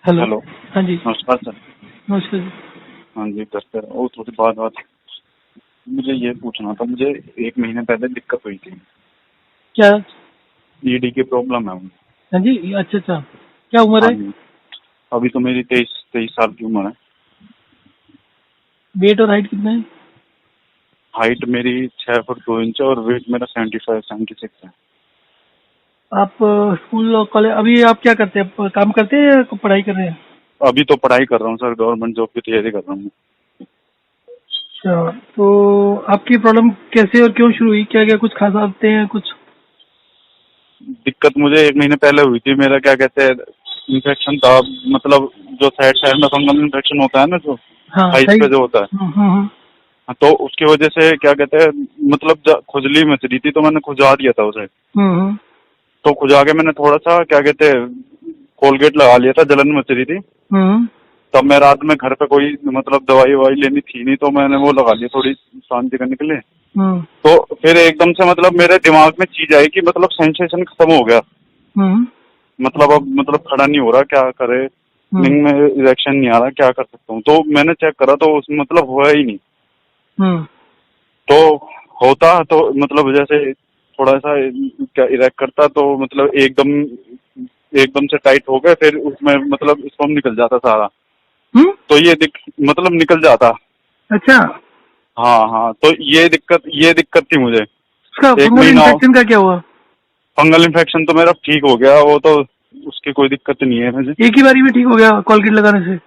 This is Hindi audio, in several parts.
हेलो। हेलो। हाँ जी, नमस्कार सर। नमस्कार जी। हाँ जी सर, वो थोड़ी बात मुझे ये पूछना था। मुझे 1 महीने पहले दिक्कत हुई थी। क्या? ईडी की प्रॉब्लम है। हाँ जी, अच्छा अच्छा। क्या उम्र हाँ है? जी। अभी तो मेरी 23 साल की उम्र है। वेट और हाइट कितना है? हाइट मेरी 6 फुट 2 इंच और वेट मेरा 75-76 है। आप स्कूल और कॉलेज, अभी आप क्या करते हैं? आप काम करते हैं या पढ़ाई कर रहे हैं? अभी तो पढ़ाई कर रहा हूँ सर, गवर्नमेंट जॉब की तैयारी कर रहा हूँ। अच्छा, तो आपकी प्रॉब्लम कैसे और क्यों शुरू हुई? क्या क्या कुछ खास आदतें हैं कुछ? दिक्कत मुझे 1 महीने पहले हुई थी। मेरा क्या कहते हैं, इन्फेक्शन था। मतलब जो साइड साइड में फंगल इन्फेक्शन होता है ना, जो हाँ, हाइट सही। पे जो होता है। हाँ, तो उसकी वजह से क्या कहते हैं, मतलब खुजली मच रही थी तो मैंने खुजा दिया था उसे। हम्म तो खुजा के मैंने थोड़ा सा क्या कहते हैं, कोलगेट लगा लिया था, जलन मच रही थी। हम्म तब मैं रात में घर पे कोई मतलब दवाई ववाई लेनी थी नहीं, तो मैंने वो लगा लिया थोड़ी शांति करने के लिए। हम्म तो फिर एकदम से मतलब मेरे दिमाग में चीज आई कि मतलब सेंसेशन खत्म हो गया। हम्म मतलब अब मतलब खड़ा नहीं हो रहा, क्या करे। हम्म लिंग में इरेक्शन नहीं आ रहा, क्या कर सकता हूँ। तो मैंने चेक करा तो उसमें मतलब हुआ ही नहीं। हम्म तो होता तो मतलब जैसे थोड़ा सा क्या इरेक्ट करता तो मतलब एकदम से टाइट हो गए, फिर उसमें मतलब स्पर्म निकल जाता सारा। हम्म, तो ये मतलब निकल जाता। अच्छा। हाँ हाँ, तो ये दिक्कत थी मुझे। उसका एक फंगल महीना इन्फेक्शन का क्या हुआ? फंगल इन्फेक्शन तो मेरा ठीक हो गया, वो तो उसकी कोई दिक्कत नहीं है मुझे। एक ही बारी में ठीक हो गया कोलगेट लगाने से?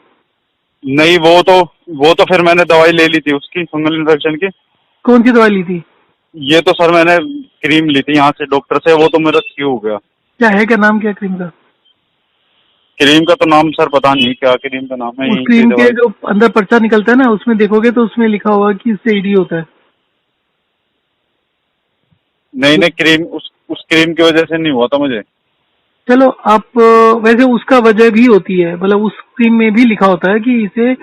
नहीं, वो तो फिर मैंने दवाई ले ली थी उसकी फंगल इन्फेक्शन की। कौन सी दवाई ली थी? ये तो सर मैंने क्रीम ली थी यहाँ से डॉक्टर से, वो तो मेरा ठीक हो गया। क्या है, क्या नाम क्या क्रीम का? क्रीम का तो नाम सर पता नहीं, क्या क्रीम का नाम है, उस यहीं से क्रीम के दवाई। जो अंदर पर्चा निकलता है ना, उसमें देखोगे तो उसमें लिखा होगा कि इससे ईडी होता है। नहीं नहीं, क्रीम उस क्रीम की वजह से नहीं हुआ था मुझे। चलो आप वैसे उसका वजह भी होती है, मतलब उस क्रीम में भी लिखा होता है कि इसे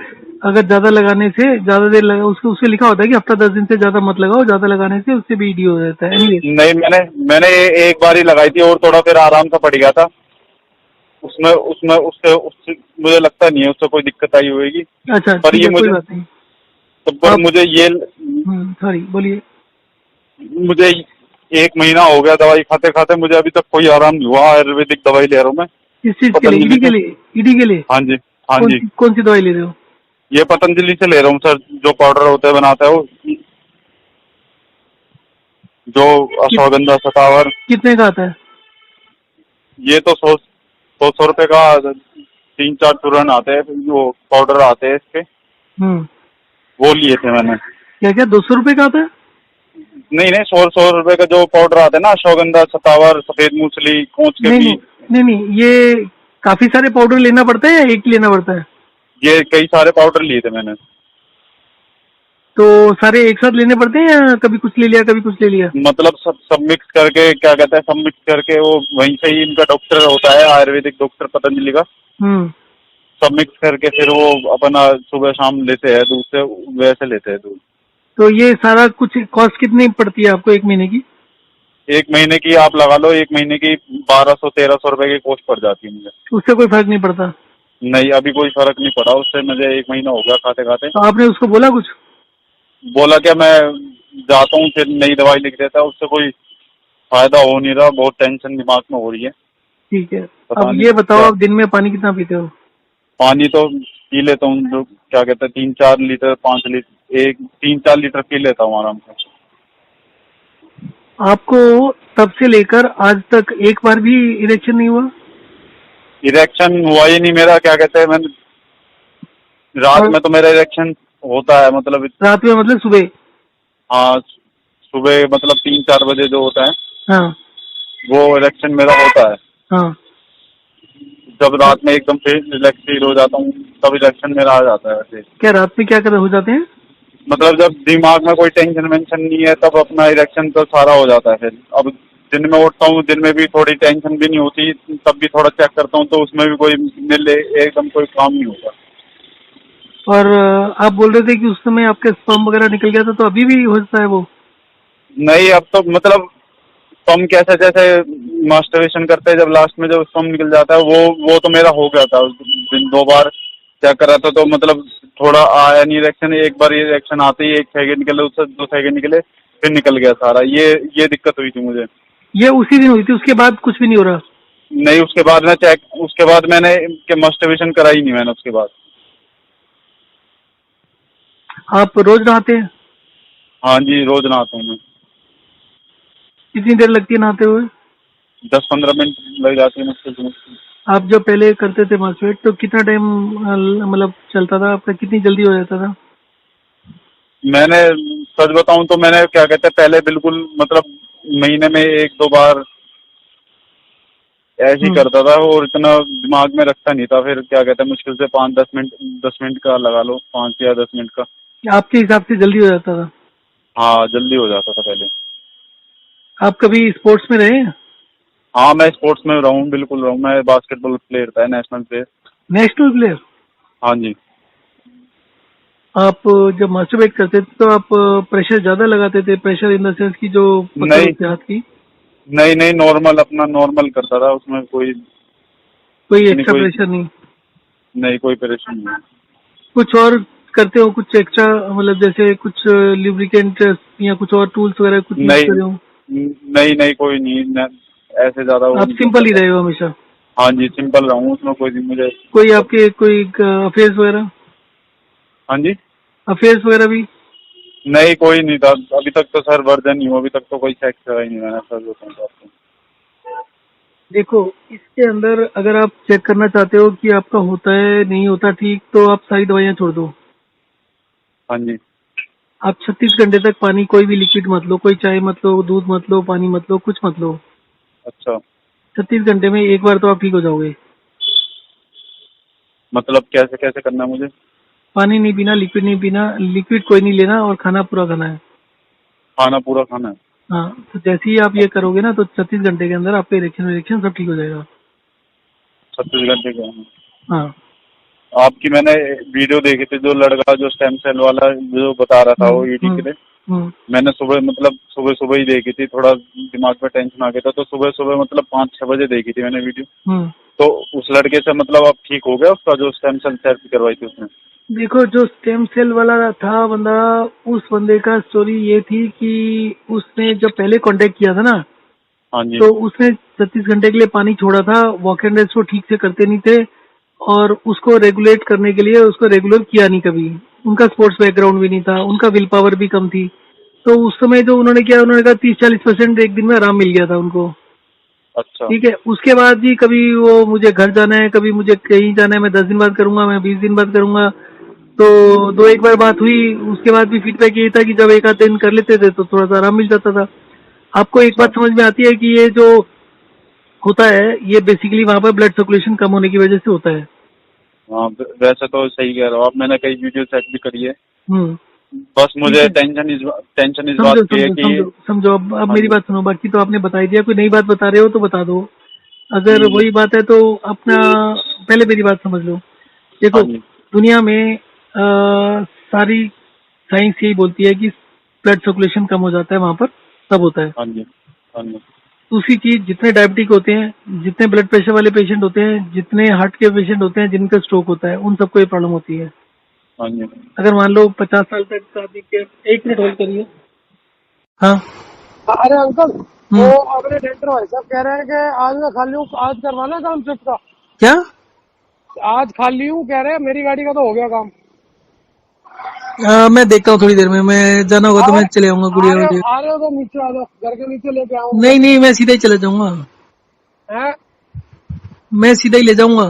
अगर ज्यादा लगाने से, ज्यादा देर लगा, उसके लिखा होता है कि हफ्ता 10 दिन से ज्यादा मत लगाओ, ज्यादा लगाने से उससे भी ईडी हो जाता है। एनीवेज। नहीं, मैंने एक बार ही लगाई थी और थोड़ा फिर आराम सा पड़ गया था। उसमें उसमें उससे उससे मुझे लगता नहीं है उससे कोई दिक्कत आई होगी। अच्छा पर ठीक ये है, कोई मुझे बात नहीं। तो पर आप मुझे ये सॉरी, बोलिए। मुझे 1 महीना हो गया दवाई खाते खाते, मुझे अभी तक कोई आराम नहीं हुआ। आयुर्वेदिक दवाई ले रहा हूँ मैं किस चीज के लिए? पतंजलि ईडी के से। लिए? ईडी के लिए? हाँ जी। हाँ जी, कौन सी दवाई ले रहे हो? ये पतंजलि से ले रहा हूँ सर, जो पाउडर होता है बनाता है वो, जो कि, अश्वगंधा शतावर। कितने का आता है? ये तो 100 रुपए का 3-4 चूरन आते हैं, जो पाउडर आते हैं इसके, हम्म वो लिए थे मैंने। क्या क्या 200 रुपए का आता है? नहीं नहीं, 100 रुपए का जो पाउडर आता है ना, अश्वगंधा शतावर, सफेद मूंगफली, कोच के नहीं नहीं, बीज। नहीं नहीं, ये काफी सारे पाउडर लेना पड़ता है या एक ही लेना पड़ता है? ये कई सारे पाउडर लिए थे मैंने। तो सारे एक साथ लेने पड़ते हैं या कभी कुछ ले लिया कभी कुछ ले लिया? मतलब सब मिक्स करके, क्या कहते हैं, सब मिक्स करके वो वहीं से ही इनका डॉक्टर होता है, आयुर्वेदिक डॉक्टर पतंजलि का। हम्म सब मिक्स करके फिर वो अपना सुबह शाम लेते हैं दूध से, वैसे लेते हैं दूध। तो ये सारा कुछ कॉस्ट कितनी पड़ती है आपको 1 महीने की? 1 महीने की आप लगा लो, 1 महीने की 1200-1300 रुपए की कॉस्ट पड़ जाती है मुझे। उससे कोई फर्क नहीं पड़ता? नहीं, अभी कोई फर्क नहीं पड़ा उससे, मुझे 1 महीना हो गया खाते खाते। तो आपने उसको बोला कुछ? बोला क्या, मैं जाता हूँ फिर नई दवाई लिख देता है, उससे कोई फायदा हो नहीं रहा। बहुत टेंशन दिमाग में हो रही है। ठीक है। पता अब नहीं ये बताओ, क्या। आप दिन में पानी कितना पीते हो? पानी तो पी लेता हूँ, जो क्या कहते हैं, 3-4 लीटर 5 लीटर, 3-4 लीटर पी लेता हूँ आराम से। आपको तब से लेकर आज तक एक बार भी इरेक्शन नहीं हुआ? इरेक्शन हुआ ही नहीं मेरा, क्या कहते हैं, मैंने रात और में तो मेरा इरेक्शन होता है, मतलब। रात में मतलब सुबह? हाँ, सुबह मतलब 3-4 बजे जो होता है, हाँ वो इरेक्शन मेरा होता है। हाँ। जब रात में एकदम से रिलैक्स फील हो जाता हूँ, तब इरेक्शन मेरा आ जाता है वैसे। क्या रात में क्या कर हो जाते हैं? मतलब जब दिमाग में कोई टेंशन वेंशन नहीं है, तब अपना इरेक्शन तो सारा हो जाता है फिर। अब दिन में उठता हूँ, दिन में भी थोड़ी टेंशन भी नहीं होती, तब भी थोड़ा चेक करता हूँ, तो उसमें भी कोई मिले एकदम कोई काम नहीं होता। और आप बोल रहे थे कि उस समय आपका स्पर्म वगैरह निकल गया था, तो अभी भी होता है वो? नहीं, अब तो मतलब हम कैसे जैसे मास्टरबेशन करते हैं, जब लास्ट में जब स्पर्म निकल जाता है, वो तो मेरा हो गया था। दिन 2 बार चेक करा था तो मतलब थोड़ा आया नहीं इरेक्शन, एक बार इरेक्शन आते ही 1 सेकंड निकले, उससे 2 सेकंड निकले, फिर निकल गया सारा। ये दिक्कत हुई थी मुझे। ये उसी दिन हुई थी, उसके बाद कुछ भी नहीं हो रहा? नहीं, उसके बाद मैंने मास्टरबेशन कराई नहीं मैंने उसके बाद। आप रोज नहाते हैं? हाँ जी, रोज नहाता हूँ मैं। कितनी देर लगती है नहाते हुए? 10-15 मिनट लग जाती है मुश्किल से मुश्किल। आप जब पहले करते थे मास्टरबेट तो कितना टाइम मतलब चलता था आपका, कितनी जल्दी हो जाता था? मैंने सच बताऊं तो मैंने क्या कहते हैं पहले बिल्कुल मतलब महीने में 1-2 बार ऐसे ही हम्म। करता था और इतना दिमाग में रखता नहीं था। फिर क्या कहते हैं मुश्किल से 5-10 मिनट का लगा लो, 5 या 10 मिनट का। आपके हिसाब से जल्दी हो जाता था? हाँ, जल्दी हो जाता था पहले। आप कभी स्पोर्ट्स में रहे हैं? हाँ, मैं स्पोर्ट्स में रहूँ, बिल्कुल रहूँ। मैं बास्केटबॉल प्लेयर था, नेशनल प्लेयर। National player? हाँ जी। आप जब मास्टरबेट करते थे तो आप प्रेशर ज्यादा लगाते थे? प्रेशर इन द सेंस की जो पकड़ नहीं होती है हाथ की? नहीं नहीं, नॉर्मल, अपना नॉर्मल करता था, उसमें कोई कोई इतनी एक्स्ट्रा कोई प्रेशर नहीं? नहीं, कोई परेशानी नहीं। कुछ और करते हो कुछ एक्स्ट्रा, मतलब जैसे कुछ लिब्रिकेंट या कुछ और टूल्स वगैरह कुछ यूज नहीं करे हो? नहीं नहीं, कोई नहीं ऐसे ज्यादा वो आप नहीं सिंपल करता ही था। रहे हो हमेशा? हाँ जी, सिंपल रहूँ, उसमें कोई मुझे कोई मतलब। आपके कोई अफेयर्स वगैरह? हाँ जी। अफेयर्स वगैरह भी? नहीं, कोई नहीं था अभी तक तो सर, वर्जन नहीं हुआ अभी तक तो, कोई चेक करा ही नहीं मैंने सर, बताऊँ तो आपको। देखो, इसके अंदर अगर आप चेक करना चाहते हो कि आपका होता है नहीं होता ठीक, तो आप सारी दवाइयाँ छोड़ दो। हाँ जी। आप 36 घंटे तक पानी, कोई भी लिक्विड मत लो, कोई चाय मत लो, दूध मत लो, पानी मत लो, कुछ मत लो। अच्छा, 36 घंटे में एक बार तो आप ठीक हो जाओगे। मतलब कैसे कैसे करना है मुझे? पानी नहीं पीना, लिक्विड नहीं पीना, लिक्विड कोई नहीं लेना, और खाना पूरा खाना है। खाना पूरा खाना है? हाँ, तो जैसे ही आप ये करोगे ना तो 36 घंटे के अंदर आपका इरेक्शन सब ठीक हो जाएगा। 36 घंटे का? हाँ। आपकी मैंने वीडियो देखी थी, जो लड़का जो स्टेम सेल वाला जो बता रहा था वो ईडी हम्म। के लिए। हम्म। मैंने सुबह मतलब सुबह सुबह ही देखी थी, थोड़ा दिमाग में टेंशन आ गया था तो सुबह सुबह मतलब 5-6 बजे देखी थी मैंने वीडियो। हम्म। तो उस लड़के से मतलब अब ठीक हो गया उसका, जो स्टेम सेल थेरेपी करवाई थी उसने? देखो, जो स्टेम सेल वाला था बंदा, उस बंदे का स्टोरी ये थी कि उसने जब पहले कांटेक्ट किया था ना, हाँ जी। तो उसने 36 घंटे के लिए पानी छोड़ा था। वॉक एंड रेस्ट वो ठीक से करते नहीं थे, और उसको रेगुलेट करने के लिए उसको रेगुलर किया नहीं कभी। उनका स्पोर्ट्स बैकग्राउंड भी नहीं था, उनका विल पावर भी कम थी। तो उस समय जो उन्होंने किया, उन्होंने कहा 30-40% एक दिन में आराम मिल गया था उनको। अच्छा। ठीक है, उसके बाद भी कभी वो मुझे घर जाना है, कभी मुझे कहीं जाना है, मैं 10 दिन बाद करूंगा, मैं 20 दिन बाद करूंगा। तो दो एक बार बात हुई, उसके बाद भी फीडबैक ये था कि जब एक आध दिन कर लेते थे तो थोड़ा सा आराम मिल जाता था। आपको एक अच्छा। बात समझ में आती है कि ये जो होता है, ये बेसिकली वहां पर ब्लड सर्कुलेशन कम होने की वजह से होता है। हाँ, वैसे तो सही कह रहे हो आप, मैंने कई वीडियो चेक भी करी है। हम्म। बस ठीक मुझे है, टेंशन इस बात समझो की है समझो कि। समझो समझो। अब हाँ मेरी जी। बात सुनो, बाकी तो आपने बता ही दिया। कोई नई बात बता रहे हो तो बता दो। अगर हम्म। वही बात है तो अपना, पहले मेरी बात समझ लो। देखो, हाँ जी। दुनिया में सारी साइंस यही बोलती है कि ब्लड सर्कुलेशन कम हो जाता है वहां पर, तब होता है। हाँ जी। हाँ जी। दूसरी चीज, जितने डायबिटिक होते हैं, जितने ब्लड प्रेशर वाले पेशेंट होते हैं, जितने हार्ट के पेशेंट होते हैं, जिनका स्ट्रोक होता है, उन सबको ये प्रॉब्लम होती है। हाँ जी। अगर मान लो 50 साल तक आदमी के, 1 मिनट होल्ड करिए। हाँ। अरे अंकल, वो हम्म। अपने डॉक्टर भाई साहब कह रहे हैं कि आज मैं खाली हूँ, आज करवाना काम शिफ्ट का। क्या? आज खाली हूँ कह रहे हैं, मेरी गाड़ी का तो हो गया काम। मैं देखता हूँ थोड़ी देर में, मैं जाना होगा तो आ मैं चले आऊंगा गुड़िया वुड़िया। आ रहे हो तो नीचे आ जाओ, घर के नीचे लेके आऊंगा। नहीं नहीं, मैं सीधा ही चले जाऊंगा। है, मैं सीधा ही ले जाऊंगा।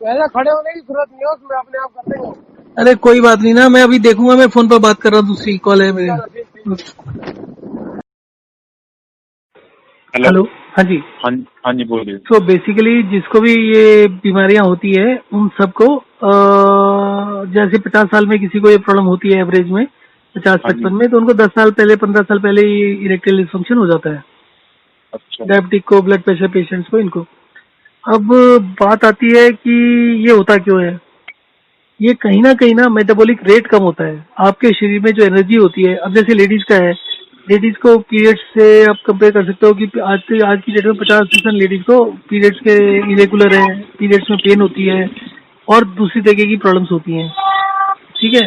वैसे खड़े होने की जरूरत नहीं है, उसमें अपने आप कर देंगे। अरे कोई बात नहीं ना, मैं अभी देखूंगा। मैं फोन पर बात कर रहा हूँ, दूसरी कॉल है मेरे। चलो ठीक ठीक। हेलो। हेलो। हाँ जी। हाँ। हाँ जी, बोलिए। तो बेसिकली जिसको भी ये बीमारियां होती है, उन सबको जैसे 50 साल में किसी को ये प्रॉब्लम होती है एवरेज में, पचास हाँ जी। पचपन में, तो उनको 10 साल पहले, 15 साल पहले ही इरेक्टाइल डिसफंक्शन हो जाता है। अच्छा। डायबिटिक को, ब्लड प्रेशर पेशेंट्स को, इनको। अब बात आती है कि ये होता क्यों है। ये कहीं ना मेटाबॉलिक रेट कम होता है। आपके शरीर में जो एनर्जी होती है, अब जैसे लेडीज का है, लेडीज को पीरियड्स से आप कंपेयर कर सकते हो कि आज की डेट में 50% लेडीज को पीरियड्स के इरेगुलर है, पीरियड्स में पेन होती है और दूसरी तरीके की प्रॉब्लम्स होती हैं, ठीक है।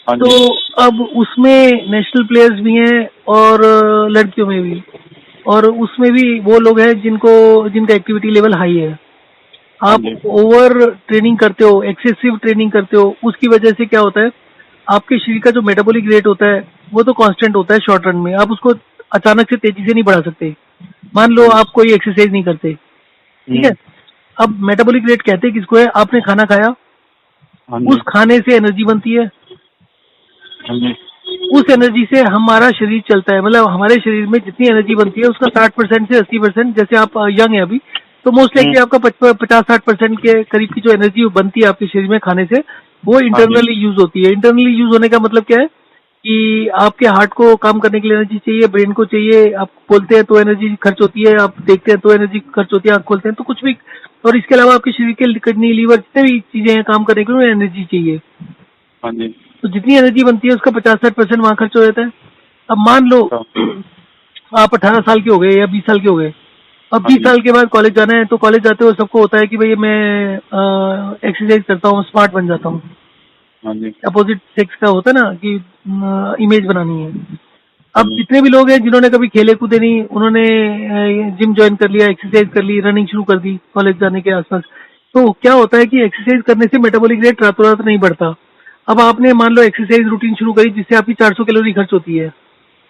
हाँ तो जी। अब उसमें नेशनल प्लेयर्स भी हैं और लड़कियों में भी, और उसमें भी वो लोग हैं जिनका एक्टिविटी लेवल हाई है। हाँ आप जी। ओवर ट्रेनिंग करते हो, एक्सेसिव ट्रेनिंग करते हो, उसकी वजह से क्या होता है, आपके शरीर का जो मेटाबॉलिक रेट होता है वो तो कांस्टेंट होता है शॉर्ट रन में, आप उसको अचानक से तेजी से नहीं बढ़ा सकते। मान लो आप कोई एक्सरसाइज नहीं करते, ठीक है। अब मेटाबॉलिक रेट कहते किसको है, आपने खाना खाया, हाँ उस जी। खाने से एनर्जी बनती है, हाँ जी। उस एनर्जी से हमारा शरीर चलता है, मतलब हमारे शरीर में जितनी एनर्जी बनती है उसका 60% से 80%, जैसे आप यंग है अभी तो मोस्ट लाइकली आपका 50-60% के करीब की जो एनर्जी बनती है आपके शरीर में खाने से, वो हाँ जी। इंटरनली यूज होती है। इंटरनली यूज होने का मतलब क्या है कि आपके हार्ट को काम करने के लिए एनर्जी चाहिए, ब्रेन को चाहिए, आप बोलते हैं तो एनर्जी खर्च होती है, आप देखते हैं तो एनर्जी खर्च होती है, आँख खोलते हैं तो कुछ भी, और इसके अलावा आपके शरीर के किडनी लीवर जितने भी चीजें हैं काम करने के लिए एनर्जी चाहिए। हाँ जी। तो जितनी एनर्जी बनती है उसका 50-60% वहां खर्च हो जाता है। अब मान लो आप 18 साल के हो गए या 20 साल के हो गए, अब हाँ 20 जी। साल के बाद कॉलेज जाना है, तो कॉलेज जाते हो सबको होता है कि भाई मैं एक्सरसाइज करता हूँ, स्मार्ट बन जाता हूँ। हाँ जी। अपोजिट सेक्स का होता है ना कि इमेज बनानी है। हाँ अब जी। जितने भी लोग हैं जिन्होंने कभी खेले कूदे नहीं, उन्होंने जिम ज्वाइन कर लिया, एक्सरसाइज कर ली, रनिंग शुरू कर दी कॉलेज जाने के आसपास, तो क्या होता है कि एक्सरसाइज करने से मेटाबॉलिक रेट रातों रात नहीं बढ़ता। अब आपने मान लो एक्सरसाइज रूटीन शुरू करी जिससे आपकी 400 कैलोरी खर्च होती है,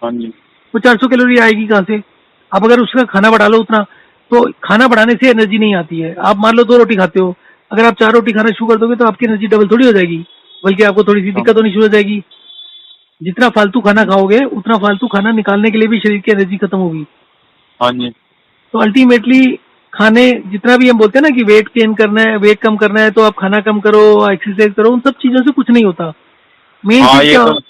हाँ जी। वो 400 कैलोरी आएगी कहाँ से? आप अगर उसका खाना बढ़ा लो उतना, तो खाना बढ़ाने से एनर्जी नहीं आती है। आप मान लो 2 रोटी खाते हो, अगर आप 4 रोटी खाना शुरू कर दोगे तो आपकी एनर्जी डबल थोड़ी हो जाएगी, बल्कि आपको थोड़ी सी हाँ। दिक्कत होनी शुरू हो जाएगी। जितना फालतू खाना खाओगे उतना फालतू खाना निकालने के लिए भी शरीर की एनर्जी खत्म होगी। हाँ जी। तो अल्टीमेटली खाने जितना भी हम बोलते हैं ना कि वेट गेन करना है, वेट कम करना है, तो आप खाना कम करो, एक्सरसाइज करो, उन सब चीजों से कुछ नहीं होता। मेन हाँ, चीज ये क्या तो।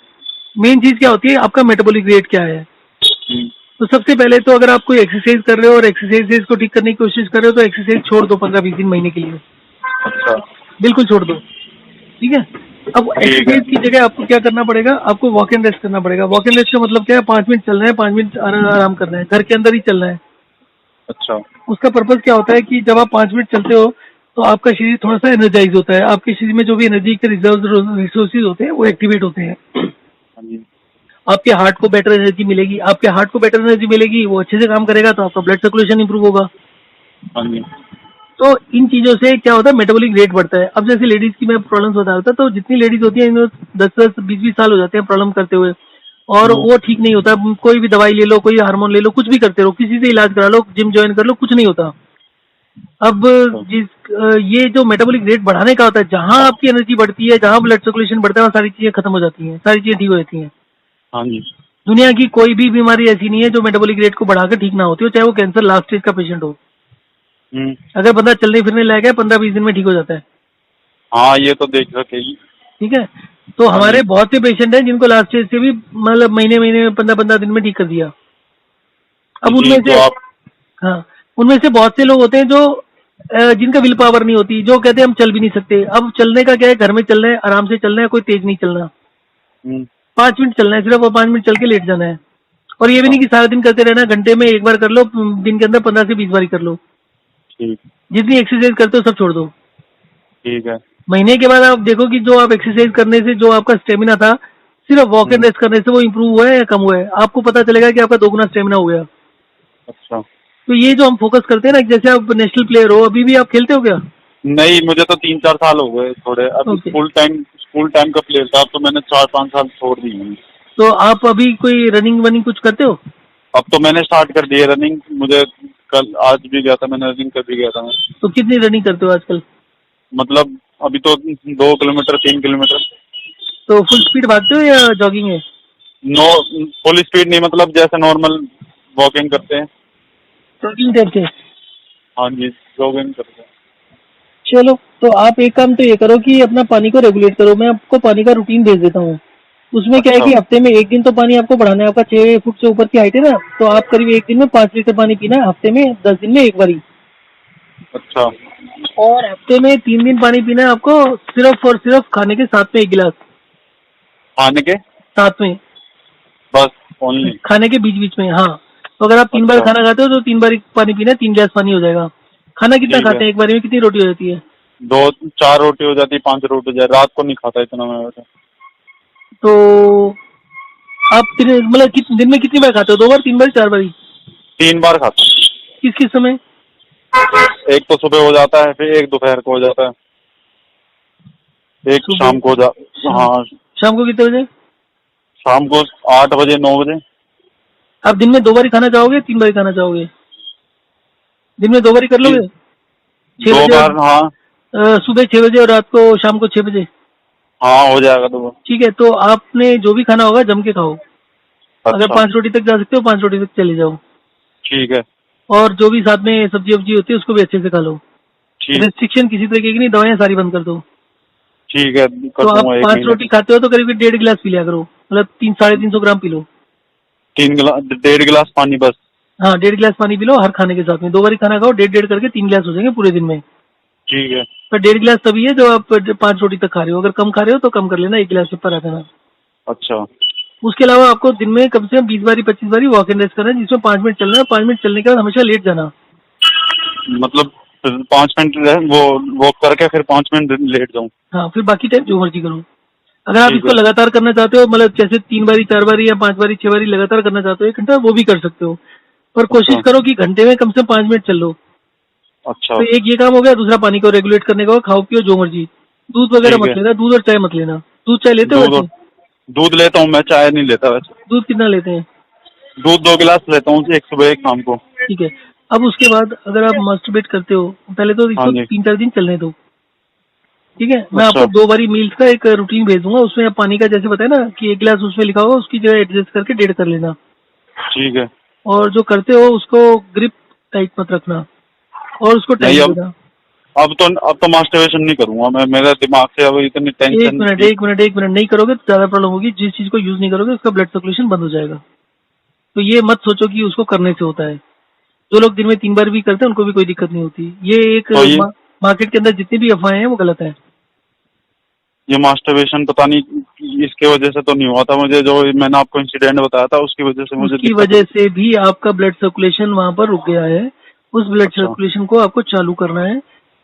मेन चीज क्या होती है, आपका मेटाबॉलिक रेट क्या है। हम्म। तो सबसे पहले तो अगर आप कोई एक्सरसाइज कर रहे हो और एक्सरसाइज को ठीक करने की कोशिश कर रहे हो तो एक्सरसाइज छोड़ दो 15-20 दिन महीने के लिए, अच्छा। बिल्कुल छोड़ दो, ठीक है। अब ठीक है। एक्सरसाइज की जगह आपको क्या करना पड़ेगा, आपको वॉक एंड रेस्ट करना पड़ेगा। वॉक एंड रेस्ट का मतलब क्या है, 5 मिनट चलना है, 5 मिनट आराम करना है, घर के अंदर ही चलना है। अच्छा। उसका पर्पज क्या होता है कि जब आप 5 मिनट चलते हो तो आपका शरीर थोड़ा सा एनर्जाइज होता है, आपके शरीर में जो भी एनर्जी के रिजर्व रिसोर्सेज होते हैं वो एक्टिवेट होते हैं। हाँ जी। आपके हार्ट को बेटर एनर्जी मिलेगी, आपके हार्ट को बेटर एनर्जी मिलेगी, वो अच्छे से काम करेगा तो आपका ब्लड सर्कुलेशन इंप्रूव होगा। हाँ जी। तो इन चीजों से क्या होता है, मेटाबॉलिक रेट बढ़ता है। अब जैसे लेडीज की मैं प्रॉब्लम्स बता रहा था, तो जितनी लेडीज होती है इन्हें 10-10, 20-20 साल हो जाते हैं प्रॉब्लम करते हुए, और वो ठीक नहीं होता। कोई भी दवाई ले लो, कोई हार्मोन ले लो, कुछ भी करते रहो, किसी से इलाज करा लो, जिम ज्वाइन कर लो, कुछ नहीं होता। अब ये जो मेटाबॉलिक रेट बढ़ाने का होता है, जहां आपकी एनर्जी बढ़ती है, जहां ब्लड सर्कुलेशन बढ़ता है, वहाँ सारी चीजें खत्म हो जाती हैं, सारी चीजें ठीक हो जाती हैं। हाँ जी। दुनिया की कोई भी बीमारी ऐसी नहीं है जो मेटाबॉलिक रेट को बढ़ाकर ठीक ना होती हो, चाहे वो कैंसर लास्ट स्टेज का पेशेंट हो। हम्म। अगर बंदा चलने फिरने लायक है 15-20 दिन में ठीक हो जाता है, हाँ, ये तो देख सकेगी। ठीक है। तो हाँ हमारे जी। बहुत से पेशेंट हैं जिनको लास्ट स्टेज से भी मतलब महीने महीने में 15-15 दिन में ठीक कर दिया। अब जी, उनमें तो से, आप। हाँ, उनमें से बहुत से लोग होते हैं जो जिनका विल पावर नहीं होती, जो कहते हैं हम चल भी नहीं सकते। अब चलने का क्या है, घर में चलना है, आराम से चलना है, कोई तेज नहीं चलना, हम्म। 5 मिनट चलना है सिर्फ, और 5 मिनट चल के लेट जाना है। और ये भी नहीं हाँ। कि सारा दिन करते रहना, घंटे में एक बार कर लो, दिन के अंदर 15 से 20 बार कर लो। ठीक। जितनी एक्सरसाइज करते हो सब छोड़ दो। ठीक है। महीने के बाद आप देखो कि जो आप एक्सरसाइज करने से जो आपका स्टेमिना था, सिर्फ वॉक एंड हम्म। रेस्ट करने से वो इम्प्रूव हुआ है या कम हुआ है, आपको पता चलेगा कि आपका 2 गुना स्टेमिना हो गया। अच्छा। तो ये जो हम फोकस करते हैं ना, जैसे आप नेशनल प्लेयर हो, अभी भी आप खेलते हो क्या? नहीं, मुझे तो 3-4 साल हो गए थोड़े। अभी ओके। स्कूल टाइम का प्लेयर था, अब तो मैंने 4-5 साल छोड़ दी है। तो आप अभी कोई रनिंग वनिंग कुछ करते हो? अब तो मैंने स्टार्ट कर दी है रनिंग। मुझे कल आज भी गया था, मैंने रनिंग कर भी गया था मैं। तो कितनी रनिंग करते हो आजकल? मतलब अभी तो 2 किलोमीटर 3 किलोमीटर। तो फुल स्पीड भागते हो या जॉगिंग है? नो, फुल स्पीड नहीं, मतलब जैसे नॉर्मल वॉकिंग करते हैं। जॉगिंग टाइप से? हाँ जी, जॉगिंग करते हैं। चलो, तो आप एक काम तो ये करो कि अपना पानी को रेगुलेट करो। मैं आपको पानी का रूटीन भेज देता हूँ। उसमें क्या है अच्छा। कि हफ्ते में एक दिन तो पानी आपको बढ़ाना है। आपका 6 फुट से ऊपर की हाइट है ना, तो आप करीब एक दिन में 5 लीटर पानी पीना है, हफ्ते में 10 दिन में एक बारी। अच्छा। और हफ्ते में 3 दिन पानी पीना है आपको, सिर्फ और सिर्फ खाने के साथ में 1 गिलास, खाने के साथ में। बस। ओनली? खाने के बीच बीच में, हाँ। तो अगर आप 3 बार अच्छा। खाना खाते हो तो 3 बार पानी पीना है, 3 गिलास पानी हो जाएगा। खाना कितना ठीक खाते है। हैं एक बार में, कितनी रोटी हो जाती है? 2-4 रोटी हो जाती, 5 रोटी हो जाए। रात को नहीं खाता इतना मैं वैसे। तो आप मतलब दिन में कितनी बार खाते हो? 2 बार, 3 बार, 4 बार? 3 बार खाता किस किस समय? हूँ। एक तो सुबह हो जाता है, फिर एक दोपहर को हो जाता है, एक सुबह, शाम को हो शाम। हाँ, शाम को कितने बजे? शाम को 8 बजे 9 बजे। आप दिन में 2 बार ही खाना चाहोगे, 3 बार ही खाना चाहोगे? दिन में 2 बार ही कर लोगे? 6 2 बजे और बार हाँ। सुबह 6 बजे और रात को शाम को 6 बजे। हाँ हो जाएगा 2 बार। ठीक है, तो आपने जो भी खाना होगा जम के खाओ। अगर अच्छा 5 रोटी तक जा सकते हो 5 रोटी तक चले जाओ। ठीक है। और जो भी साथ में सब्जी वब्जी होती है उसको भी अच्छे से खा लो। ठीक रेस्ट्रिक्शन किसी तरीके की नहीं, दवाएं सारी बंद कर दो। ठीक है, कर तो आप दूंगा 1 5 महीने रोटी तक। खाते हो तो करीब 1.5 गिलास पी लिया करो, मतलब 300-350 ग्राम पी लो। 3 गिलास, 1.5 गिलास पानी बस? हाँ, 1.5 गिलास पानी पी लो हर खाने के साथ में। 2 बार ही खाना खाओ, 1.5 करके 3 गिलास हो जाएंगे पूरे दिन में। ठीक है। पर 1.5 गिलास तभी है जब आप 5 रोटी तक खा रहे हो। अगर कम खा रहे हो तो कम कर लेना, 1 गिलास से ऊपर आ जाना। अच्छा उसके अलावा आपको दिन में कम से कम 20 बारी 25 बारी वॉक एंड रेस्ट करना है, जिसमें 5 मिनट चलना है। 5 मिनट चलने के बाद हमेशा लेट जाना। मतलब 5 मिनट वो वॉक करके फिर 5 मिनट लेट जाऊँ? हाँ, फिर बाकी टाइम जो मर्जी करो। अगर आप ठीक इसको है। लगातार करना चाहते हो, मतलब जैसे 3 बारी 4 बारी या 5 बारी 6 बारी लगातार करना चाहते हो 1 घंटा, वो भी कर सकते हो। पर कोशिश अच्छा करो कि घंटे में कम से कम 5 मिनट चल लो। अच्छा। तो एक ये काम हो गया। दूसरा पानी को रेगुलेट करने का, खाओ पियो जो मर्जी। दूध वगैरह ठीक मत है। लेना, दूध और चाय मत लेना। दूध चाय लेते हो दूध वैसे? दूध लेता हूँ मैं, चाय नहीं लेता वैसे। दूध कितना लेते हैं? दूध 2 गिलास लेता हूँ, एक सुबह एक शाम को। ठीक है। अब उसके बाद अगर आप मास्टरबेट करते हो, पहले तो हाँ इसको जी। 3-4 दिन चलने दो। ठीक है, मैं अच्छा आपको 2 बारी मील्स का एक रूटीन भेज दूंगा। उसमें आप पानी का जैसे बताया ना कि 1 गिलास उसमें लिखा होगा, उसकी जगह एडजस्ट करके 1.5 कर लेना। ठीक है। और जो करते हो उसको ग्रिप टाइट मत रखना और उसको नहीं टाइम अब देना। अब तो मास्टरबेशन नहीं करूंगा मैं, मेरे दिमाग से अब इतनी एक टेंशन मिनट की। एक मिनट एक मिनट, नहीं करोगे तो ज्यादा प्रॉब्लम होगी। जिस चीज को यूज नहीं करोगे उसका ब्लड सर्कुलेशन बंद हो जाएगा। तो ये मत सोचो कि उसको करने से होता है। जो लोग दिन में 3 बार भी करते हैं उनको भी कोई दिक्कत नहीं होती। ये एक तो मार्केट के अंदर जितनी भी अफवाहें हैं वो गलत है। ये मास्टरबेशन पता नहीं इसके वजह से तो नहीं हुआ था मुझे, जो मैंने आपको इंसिडेंट बताया था उसकी वजह से मुझे उसकी दिक्कत वजह हुई। से भी आपका ब्लड सर्कुलेशन वहां पर रुक गया है। उस ब्लड अच्छा सर्कुलेशन को आपको चालू करना है।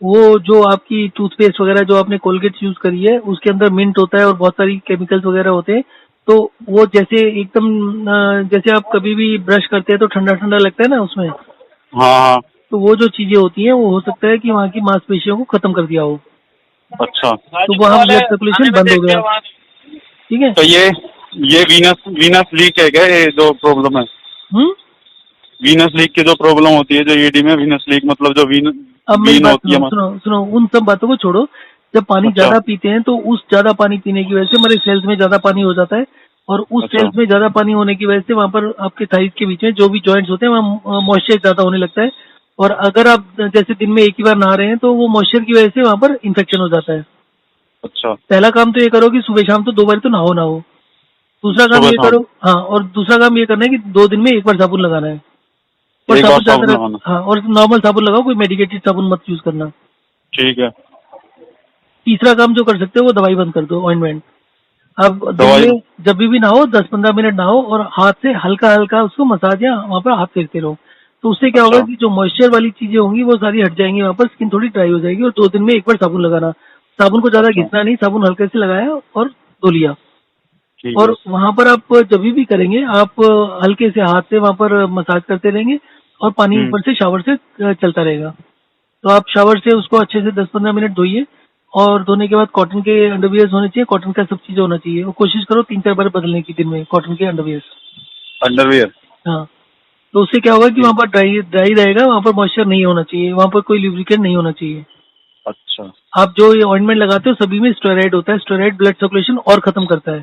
वो जो आपकी टूथपेस्ट वगैरह जो आपने कोलगेट यूज करी है उसके अंदर मिंट होता है और बहुत सारी केमिकल्स वगैरह होते हैं। तो वो जैसे एकदम जैसे आप कभी भी ब्रश करते हैं तो ठंडा ठंडा लगता है ना उसमें। हाँ हाँ। तो वो जो चीजें होती हैं वो हो सकता है कि वहाँ की मांसपेशियों को खत्म कर दिया हो। अच्छा तो वहाँ ब्लड सर्कुलेशन बंद हो गया। ठीक है। तो ये वीनस वीनस लीक है क्या, ये जो प्रॉब्लम है? हम्म। वीनस लीक की जो प्रॉब्लम होती है, जो ईडी में वीनस लीक मतलब जो अब मेरी वीन बात होती है सुनो सुनो सुनो, उन सब बातों को छोड़ो। जब पानी अच्छा ज्यादा पीते हैं तो उस ज्यादा पानी पीने की वजह से हमारे सेल्स में ज्यादा पानी हो जाता है। और उस अच्छा सेल्स में ज्यादा पानी होने की वजह से वहां पर आपके थाइस के बीच में जो भी जॉइंट्स होते हैं वहाँ मॉइस्चर ज्यादा होने लगता है। और अगर आप जैसे दिन में एक ही बार नहा रहे हैं तो वो मॉइस्चर की वजह से वहां पर इन्फेक्शन हो जाता है। अच्छा। पहला काम तो ये करो कि सुबह शाम तो 2 बार तो नहाओ। दूसरा काम सुबह ये शाम करो, हाँ, और दूसरा काम ये करना है कि 2 दिन में एक बार साबुन लगाना है। और एक बार साबुन साबुन ज्यादा, लगाना? हाँ, और नॉर्मल साबुन लगाओ, कोई मेडिकेटेड साबुन मत यूज करना। ठीक है। तीसरा काम जो कर सकते हो वो दवाई बंद कर दो, ऑइंटमेंट। अब दिन दवाई? में जब भी नहाओ 10-15 मिनट नहाओ और हाथ से हल्का हल्का उसको मसाज या वहाँ पर हाथ फेरते रहो। तो उससे क्या होगा अच्छा कि जो मॉइस्चर वाली चीजें होंगी वो सारी हट जाएंगी, वहाँ पर स्किन थोड़ी ड्राई हो जाएगी। और 2 दिन में एक बार साबुन लगाना। साबुन को ज्यादा अच्छा। घिसना नहीं, साबुन हल्के से लगाया और धो लिया। ठीक है। और वहां पर आप जब भी करेंगे आप हल्के से हाथ से वहां पर मसाज करते रहेंगे और पानी ऊपर से शावर से चलता रहेगा। तो आप शावर से उसको अच्छे से 10-15 मिनट धोइए। और धोने के बाद कॉटन के अंडरवियर्स होने चाहिए, कॉटन का सब चीज़ होना चाहिए। और कोशिश करो 3-4 बार बदलने की दिन में कॉटन के अंडरवियर्स। अंडरवियर? हाँ। तो उससे क्या होगा कि ठीक। वहाँ पर ड्राई ड्राई रहेगा, वहाँ पर मॉइस्चर नहीं होना चाहिए, वहाँ पर कोई लुब्रिकेंट नहीं होना चाहिए। अच्छा आप जो ये ऑइंटमेंट लगाते हो सभी में स्टेरॉइड होता है। स्टेरॉइड ब्लड सर्कुलेशन और खत्म करता है।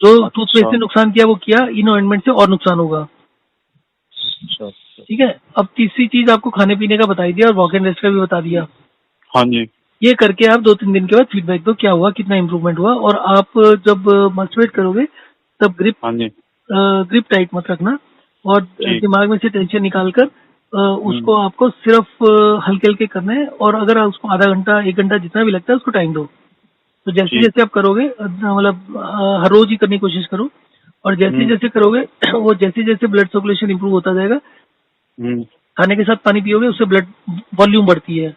जो टूथपेस्ट अच्छा से नुकसान किया वो किया, इन ऑइंटमेंट से और नुकसान होगा। अच्छा। अच्छा। ठीक है। अब तीसरी चीज आपको खाने पीने का बता दिया और वॉक एंड रेस्ट का भी बता दिया। हाँ जी। ये करके आप 2-3 दिन के बाद फीडबैक दो, क्या हुआ, कितना इम्प्रूवमेंट हुआ। और आप जब मास्टरबेट करोगे तब हाँ जी। ग्रिप टाइट मत रखना। और ठीक। दिमाग में से टेंशन निकाल कर उसको आपको सिर्फ हल्के हल्के करना है। और अगर उसको आधा घंटा 1 घंटा जितना भी लगता है उसको टाइम दो। तो जैसे ठीक। जैसे आप करोगे मतलब हर रोज ही करने की कोशिश करो। और जैसे जैसे करोगे वो जैसे जैसे ब्लड सर्कुलेशन इंप्रूव होता जाएगा, खाने के साथ पानी पियोगे उससे ब्लड वॉल्यूम बढ़ती है।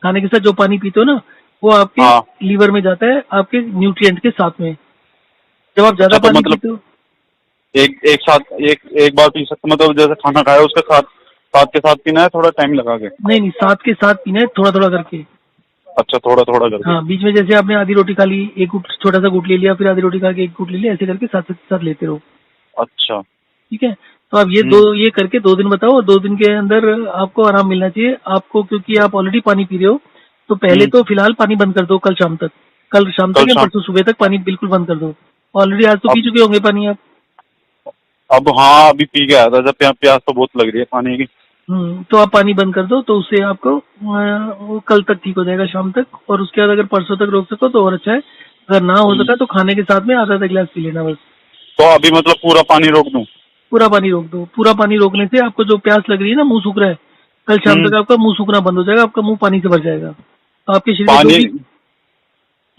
खाने के साथ जो पानी पीते हो ना वो आपके हाँ। लीवर में जाता है आपके न्यूट्रिएंट के साथ में। जब आप ज्यादा अच्छा, तो पानी मतलब पीते हो, एक साथ एक बार पी सकते, मतलब जैसे खाना खाया उसके साथ के साथ पीना है, थोड़ा टाइम लगा के? नहीं साथ के साथ पीना है, थोड़ा थोड़ा करके। अच्छा, थोड़ा थोड़ा करके। हाँ, बीच में जैसे आपने आधी रोटी खा ली, एक छोटा सा घूंट ले लिया, फिर आधी रोटी खा के एक घूंट ले लिया, ऐसे करके साथ साथ लेते रहो। अच्छा। ठीक है, तो आप ये करके 2 दिन बताओ, और 2 दिन के अंदर आपको आराम मिलना चाहिए आपको, क्योंकि आप ऑलरेडी पानी पी रहे हो। तो पहले तो फिलहाल पानी बंद कर दो, कल शाम कल तक या शाम। परसों सुबह तक पानी बिल्कुल बंद कर दो। ऑलरेडी आज तो पी अब चुके होंगे पानी आप। अब हाँ, अभी पी के आया था, जब प्यास तो बहुत लग रही है पानी की। तो आप पानी बंद कर दो, तो उससे आपको वो कल तक ठीक हो जाएगा, शाम तक। और उसके बाद अगर परसों तक रोक सको तो और अच्छा है, अगर ना हो सका तो खाने के साथ में आधा आधा गिलास पी लेना बस। तो अभी मतलब पूरा पानी रोक दूं? पूरा पानी रोक दो। पूरा पानी रोकने से आपको जो प्यास लग रही है ना, मुंह सूख रहा है, कल शाम तक आपका मुंह सूखना बंद हो जाएगा, आपका मुंह पानी से भर जाएगा। तो आपके शरीर में जो पानी। भी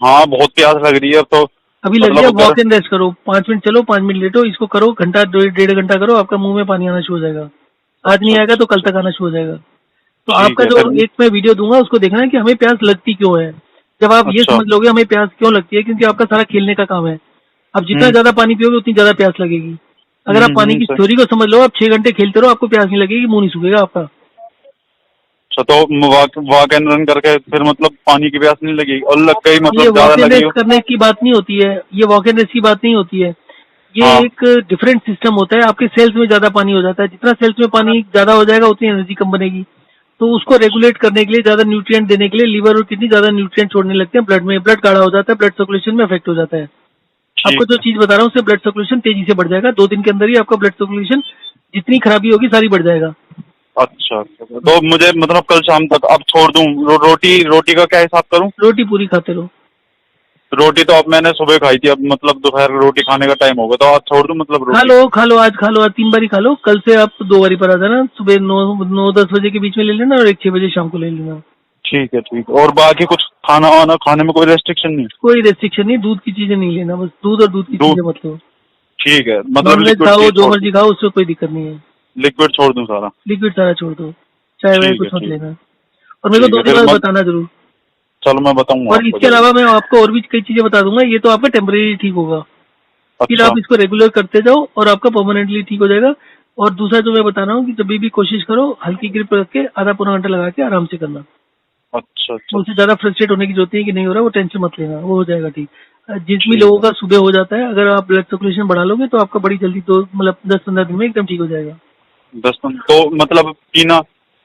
हाँ, बहुत प्यास लग रही है अब तो। अभी लग रही मतलब है, अगर वॉक एंड रेस्ट करो, 5 मिनट चलो, 5 मिनट लेटो, इसको करो, घंटा 1.5 घंटा करो, आपका मुंह में पानी आना शुरू हो जाएगा। आज नहीं अच्छा आएगा तो अच्छा, कल तक आना शुरू हो जाएगा। तो ठीक आपका है जो फिर। एक मैं वीडियो दूंगा उसको देखना है कि हमें प्यास लगती क्यों है। जब आप ये अच्छा। समझ लोगे हमें प्यास क्यों लगती है, क्योंकि आपका सारा खेलने का काम है। आप जितना हम्म ज्यादा पानी पियोगे उतनी ज्यादा प्यास लगेगी। अगर आप पानी की सर। थ्योरी को समझ लो, आप 6 घंटे खेलते रहो, आपको प्यास नहीं लगेगी, मुंह नहीं सूखेगा आपका। अच्छा, तो वॉक एंड रन करके फिर मतलब पानी की प्यास नहीं लगेगी, और लग गई ये मतलब ज्यादा वॉक एंड लगी रेस्ट हो? करने की बात नहीं होती है, ये वॉक एंड रेस्ट की बात नहीं होती है। ये हाँ। एक डिफरेंट सिस्टम होता है, आपके सेल्स में ज्यादा पानी हो जाता है, जितना सेल्स में पानी ज्यादा हो जाएगा उतनी एनर्जी कम बनेगी। तो उसको रेगुलेट करने के लिए, ज्यादा न्यूट्रिएंट देने के लिए लीवर और किडनी ज्यादा न्यूट्रिएंट छोड़ने लगते हैं ब्लड में, ब्लड गाढ़ा हो जाता है, ब्लड सर्कुलेशन में अफेक्ट हो जाता है। आपको ठीक जो है। चीज बता रहा हूँ उससे ब्लड सर्कुलेशन तेजी से बढ़ जाएगा, 2 दिन के अंदर ही आपका ब्लड सर्कुलेशन जितनी खराबी होगी सारी बढ़ जाएगा। अच्छा अच्छा, तो मुझे मतलब कल शाम तक अब छोड़ दूं? रोटी रोटी का क्या हिसाब करूं? रोटी पूरी खाते रहो। रोटी तो अब मैंने सुबह खाई थी, अब मतलब दोपहर रोटी खाने का टाइम होगा, तो आज छोड़ दूं मतलब खा रोटी? लो खा लो, आज खा लो, आज 3 बार ही खा लो। कल से आप 2 बारी पर आ जाना, सुबह 9-10 बजे के बीच में ले लेना, और 1-6 बजे शाम को ले लेना। ठीक है ठीक है। और बाकी कुछ खाना वाना खाने में कोई रेस्ट्रिक्शन नहीं? कोई रेस्ट्रिक्शन नहीं, दूध की चीजें नहीं लेना, बस दूध और दूध की दूध? चीजें मत लो। ठीक है, मतलब नॉनवेज लिक्विड खाओ, चीज जो छोड़ दूं? मर्जी खाओ, उससे कोई दिक्कत नहीं है। लिक्विड छोड़ दूं सारा? लिक्विड सारा छोड़ दो, चाय वाय ठीक है कुछ मत ठीक। लेना। और मेरे को ठीक है 2 दिन फिर बाद मत। बताना जरूर। चलो मैं बताऊंगा और आपको इसके जरूर। अलावा मैं आपको और भी कई चीजें बता दूंगा, ये तो आपका टेम्परेरी ठीक होगा, फिर अच्छा। आप इसको रेगुलर करते जाओ और आपका परमानेंटली ठीक हो जाएगा। और दूसरा जो मैं बता रहा हूँ कि जब भी कोशिश करो, हल्की ग्रिप रख के आधा पौना घंटा लगा के आराम से करना। अच्छा अच्छा तो उससे ज्यादा फ्रस्ट्रेट होने की जरूरत नहीं है कि नहीं हो रहा, वो टेंशन मत लेना, वो हो जाएगा ठीक। जिसमें ठीक लोगों है। का सुबह हो जाता है, अगर आप ब्लड सर्कुलेशन बढ़ा लोगे तो आपका बड़ी जल्दी, तो मतलब 10-15 दिन में एकदम ठीक हो जाएगा। 10 तो मतलब पीना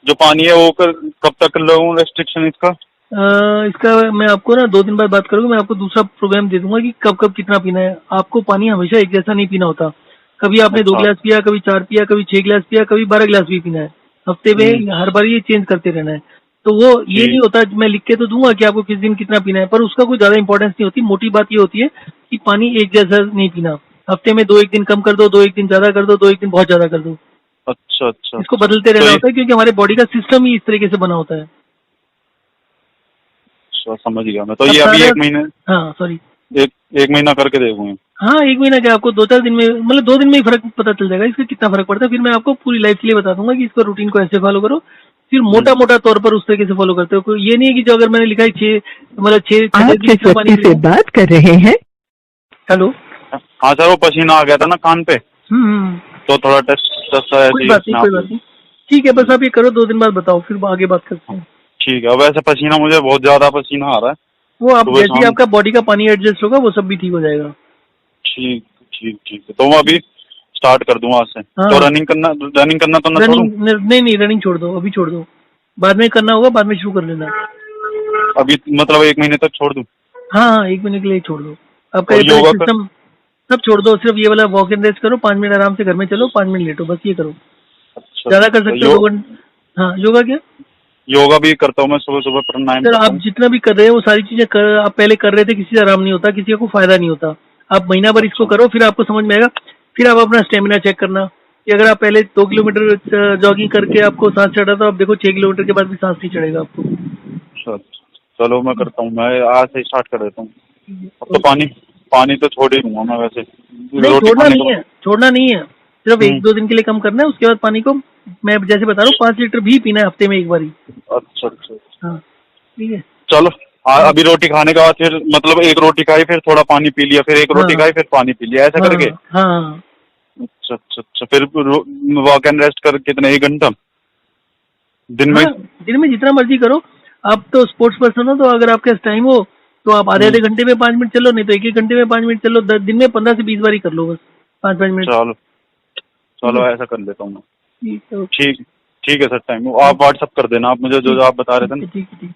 जो पानी है वो कब तक लगूं रेस्ट्रिक्शन इसका? इसका मैं आपको ना 2 दिन बाद बात करूंगा, मैं आपको दूसरा प्रोग्राम दे दूंगा कि कब कब कितना पीना है। आपको पानी हमेशा एक जैसा नहीं पीना होता, कभी आपने 2 अच्छा। गिलास पिया, कभी 4 पिया, कभी 6 गिलास पिया, कभी 12 गिलास भी पीना है। हफ्ते हम्म में हर बार ये चेंज करते रहना है। तो वो ये नहीं ठीक। होता, मैं लिख के तो दूंगा कि आपको किस दिन कितना पीना है, पर उसका कोई ज्यादा इंपॉर्टेंस नहीं होती। मोटी बात ये होती है कि पानी एक जैसा नहीं पीना। हफ्ते में 2 एक दिन कम कर दो, 2 एक दिन ज्यादा कर दो, 2 एक दिन बहुत ज्यादा कर दो। अच्छा अच्छा इसको अच्छा, बदलते तो रहना ये होता है, क्योंकि हमारे बॉडी का सिस्टम ही इस तरीके से बना होता है। अच्छा, समझ गया मैं, तो अब ये अभी सारा, एक महीने, हाँ सॉरी, एक एक महीना करके देखूंगा। हाँ 1 महीना क्या, आपको 2-4 दिन में, मतलब 2 दिन में ही फर्क पता चल जाएगा इसका कितना फर्क पड़ता है। फिर मैं आपको पूरी लाइफ के लिए बता दूंगा कि इसको रूटीन को ऐसे फॉलो करो। फिर मोटा मोटा तौर पर उस तरीके से फॉलो करते हो। कोई ये नहीं है कि जो अगर मैंने लिखा है 6, मतलब 6 आप दिन जिस इतना पानी व्यक्ति से पीना। बात कर रहे हैं हेलो। हाँ सर, वो पसीना आ गया था ना कान पे, हम्म, तो थोड़ा टेस्ट ऐसे कोई ही बात नहीं, अपने कोई आप बात ही। नहीं। ठीक है, बस आप ये करो, 2 दिन बाद बताओ, फिर आगे बात करते हैं। ठीक है। वैसे पसीना मुझे बहुत ज्यादा पसीना आ रहा है वो आप सुबह जैसे ही शाम। आपका बॉडी का पानी एडजस्ट होगा वो सब भी ठीक हो जाएगा। ठीक ठीक ठीक है, तो मैं अभी स्टार्ट कर दूंगा आज से। तो हाँ, रनिंग करना तो ना छोड़ूं? रनिंग नहीं नहीं, रनिंग छोड़ दो, अभी छोड़ दो, बाद में करना होगा, बाद में शुरू कर लेना। अभी मतलब एक महीने तक छोड़ दूं? हाँ हाँ, 1 महीने के लिए ही छोड़ दो। आपका ये और तो एक योगा कर? सिस्टम सब छोड़ दो, सिर्फ ये वाला वॉक एंड रेस्ट करो, 5 मिनट आराम से घर में चलो, 5 मिनट लेटो, बस ये करो। अच्छा ज्यादा कर अच्छा, सकते हो 2 घंटे। हाँ, योगा क्या योगा भी करता हूँ मैं, सुबह सुबह प्राणायाम सर, करता आप हूँ। जितना भी कर रहे हो वो सारी चीजें कर, आप पहले कर रहे थे, किसी से आराम नहीं होता, किसी को फायदा नहीं होता। आप महीना भर इसको अच्छा करो, फिर आपको समझ में आएगा। फिर आप अपना स्टेमिना चेक करना कि अगर आप पहले 2 किलोमीटर जॉगिंग करके आपको सांस चढ़ा, तो आप देखो 6 किलोमीटर के बाद भी सांस नहीं चढ़ेगा आपको। अच्छा, चलो मैं करता हूँ, मैं आज से स्टार्ट कर देता हूँ। अब तो पानी पानी तो छोड़ ही दूंगा मैं वैसे। नहीं, रोटी छोड़ना खाने नहीं के है, छोड़ना नहीं है, सिर्फ 1-2 दिन के लिए कम करना है। उसके बाद पानी को मैं जैसे बता रहा हूँ 5 लीटर भी पीना है हफ्ते में एक बार ही। अच्छा अच्छा। हाँ, ठीक है। चलो अभी रोटी खाने के बाद फिर मतलब एक रोटी खाई फिर थोड़ा पानी पी लिया, फिर एक रोटी हाँ खाई फिर पानी पी लिया, ऐसा करके। हाँ हाँ। अच्छा अच्छा अच्छा। फिर वॉक एंड रेस्ट कर कितना, 1 घंटा दिन में? हाँ, दिन में जितना मर्जी करो। आप तो स्पोर्ट्स पर्सन हो, तो अगर आपके पास टाइम हो तो आप आधे आधे घंटे में 5 मिनट चलो, नहीं तो एक एक घंटे में 5 मिनट चलो। दिन में 15 से 20 बार ही कर लो बस, 5-5 मिनट। चलो ठीक चलो है, ऐसा कर लेता हूँ मैं। ठीक है, ओके, ठीक ठीक है सर, टाइम आप व्हाट्सअप कर देना, आप मुझे जो ठीक जो आप बता रहे थे ठीक है, ना। ठीक है, ठीक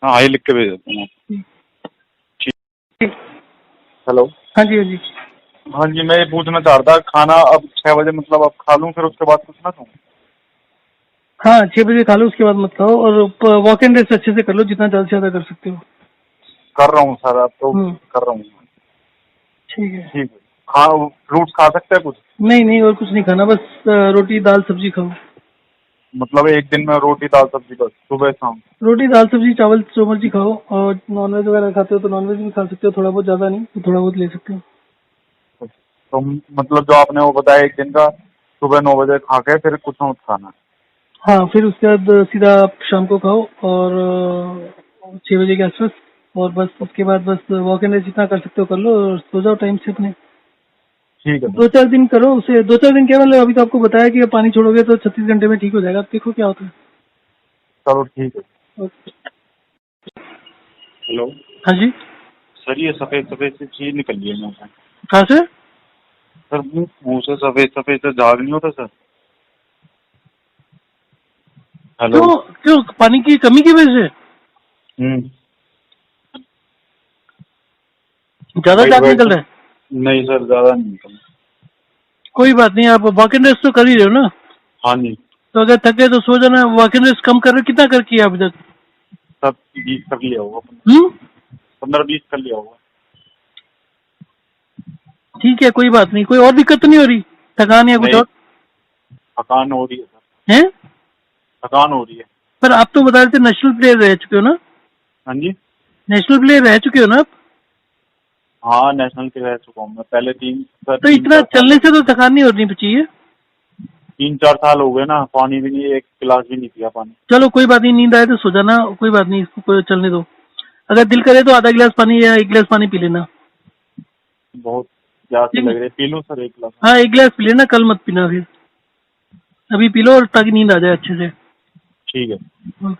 हाँ ये लिख के भेज देता हूँ आप। ठीक ठीक। ठीक। हेलो। हाँ जी, हाँ जी। हाँ जी, मैं ये पूछना चाह रहा था, खाना अब 6 बजे मतलब अब खा लूँ फिर उसके बाद कुछ ना खाऊँ? हाँ, 6 बजे खा लो, उसके बाद मत खाओ। और वॉक एंड रेस्ट अच्छे से कर लो, जितना ज़्यादा से ज़्यादा कर सकते हो। कर रहा हूँ सर, अब तो कर रहा हूँ। ठीक है। ठीक है। खा फ्रूट्स खा सकते हैं कुछ? नहीं नहीं, और कुछ नहीं खाना, बस रोटी दाल सब्जी खाओ। मतलब एक दिन में रोटी दाल सब्जी बस, सुबह शाम? रोटी दाल सब्जी चावल जो मर्जी खाओ। और नॉनवेज वगैरह खाते हो तो नॉनवेज भी खा सकते हो, थोड़ा बहुत, ज़्यादा नहीं, तो थोड़ा बहुत ले सकते हो। तो मतलब जो आपने वो बताया एक दिन का, सुबह 9 बजे खा के फिर कुछ मत खाना? हाँ, फिर उसके बाद सीधा आप शाम को खाओ, और 6 बजे के आसपास। और बस उसके बाद बस वॉक एंड रेस्ट जितना कर सकते हो कर लो, और सो जाओ टाइम से अपने। ठीक है सर। 2-4 दिन करो उसे, 2-4 दिन क्या मतलब, अभी तो आपको बताया कि पानी छोड़ोगे तो 36 घंटे में ठीक हो जाएगा। आप देखो क्या होता है। चलो ठीक है। ओके। हेलो। हाँ जी। सर ये सफेद सफेद सी चीज निकल है मुँह से। कहाँ से? सर मुँह से सफेद सफेद से झाग नहीं होता सर? हेलो। क्यों? क्यों, पानी की कमी की वजह से? ज्यादा वाइट दाग वाइट निकल से? रहा है? नहीं सर, ज्यादा नहीं निकल। कोई बात नहीं, आप वॉक एंड रेस्ट तो कर ही रहे हो ना? हाँ जी। तो अगर थके तो सो जाना। वॉक एंड रेस्ट कम कर रहे हो, कितना कर किया अभी तक? सब 20 कर लिया होगा, हम्म, 15-20 कर लिया होगा। ठीक है, कोई बात नहीं। कोई और दिक्कत तो नहीं हो रही, थकान या कुछ नहीं, और? थकान हो रही है सर, हैं? थकान हो रही है। पर आप तो बता रहे थे नेशनल प्लेयर रह चुके हो ना? हाँ जी। नेशनल प्लेयर रह चुके हो ना आप? हाँ नेशनल के रह चुका हूँ मैं पहले, तो तीन इतना चार साल चलने हो से गए। तो थकान नहीं होनी चाहिए। 3-4 साल हो गए ना, पानी भी नहीं, एक गिलास भी नहीं पिया पानी। चलो कोई बात नहीं, नींद आए तो सो जाना, कोई बात नहीं, इसको कोई चलने दो। अगर दिल करे तो आधा गिलास पानी या 1 गिलास पानी पी लेना। बहुत प्यासी ठीक है? लग रही है, पी लूँ सर 1 गिलास? हाँ, 1 गिलास पी लेना, कल मत पीना फिर। अभी पी लो और ताकि नींद आ जाए अच्छे से। ठीक है।